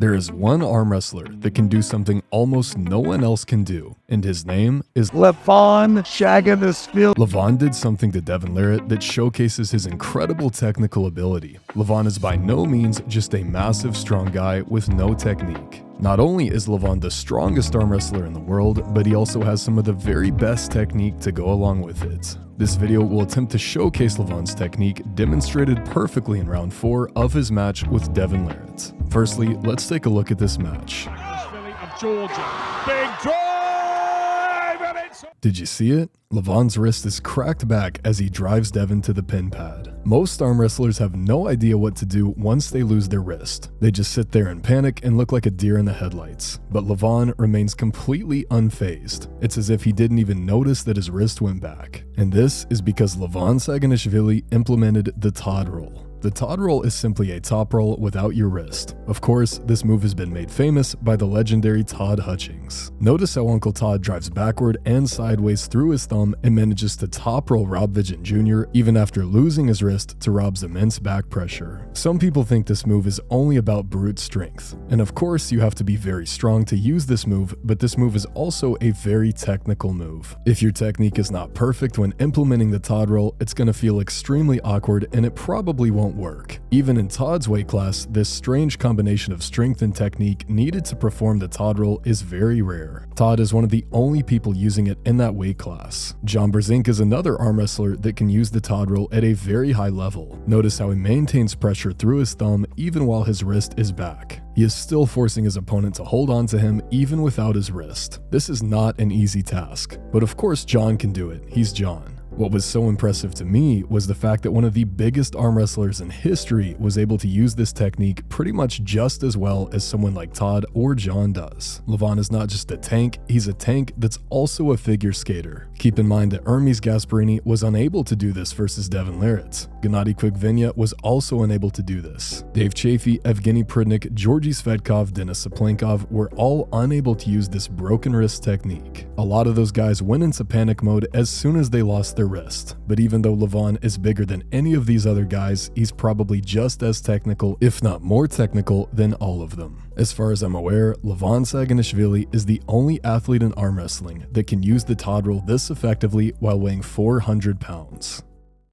There is one arm wrestler that can do something almost no one else can do, and his name is Levan Saginashvili. Levan did something to Devin Larratt that showcases his incredible technical ability. Levan is by no means just a massive strong guy with no technique. Not only is Levan the strongest arm wrestler in the world, but he also has some of the very best technique to go along with it. This video will attempt to showcase Levan's technique demonstrated perfectly in round 4 of his match with Devin Larratt. Firstly, let's take a look at this match. Of Georgia. Big drive, and it's... Did you see it? Levan's wrist is cracked back as he drives Devin to the pin pad. Most arm wrestlers have no idea what to do once they lose their wrist. They just sit there in panic and look like a deer in the headlights. But Levan remains completely unfazed. It's as if he didn't even notice that his wrist went back. And this is because Levan Saginashvili implemented the Todd roll. The Todd roll is simply a top roll without your wrist. Of course, this move has been made famous by the legendary Todd Hutchings. Notice how Uncle Todd drives backward and sideways through his thumb and manages to top roll Rob Vigent Jr. even after losing his wrist to Rob's immense back pressure. Some people think this move is only about brute strength. And of course, you have to be very strong to use this move, but this move is also a very technical move. If your technique is not perfect when implementing the Todd roll, it's going to feel extremely awkward and it probably won't work. Even in Todd's weight class, this strange combination of strength and technique needed to perform the Todd roll is very rare. Todd is one of the only people using it in that weight class. Brzenk is another arm wrestler that can use the Todd roll at a very high level. Notice how he maintains pressure through his thumb even while his wrist is back. He is still forcing his opponent to hold on to him even without his wrist. This is not an easy task, but of course John can do it. He's John. What was so impressive to me was the fact that one of the biggest arm wrestlers in history was able to use this technique pretty much just as well as someone like Todd or John does. Levan is not just a tank, he's a tank that's also a figure skater. Keep in mind that Hermes Gasparini was unable to do this versus Devin Larratt. Gennady Quigvenya was also unable to do this. Dave Chafee, Evgeny Prudnik, Georgi Tsvetkov, Denis Saplenkov were all unable to use this broken wrist technique. A lot of those guys went into panic mode as soon as they lost their wrist. But even though Levan is bigger than any of these other guys, he's probably just as technical, if not more technical, than all of them. As far as I'm aware, Levan Saginashvili is the only athlete in arm wrestling that can use the Todd roll this effectively while weighing 400 pounds.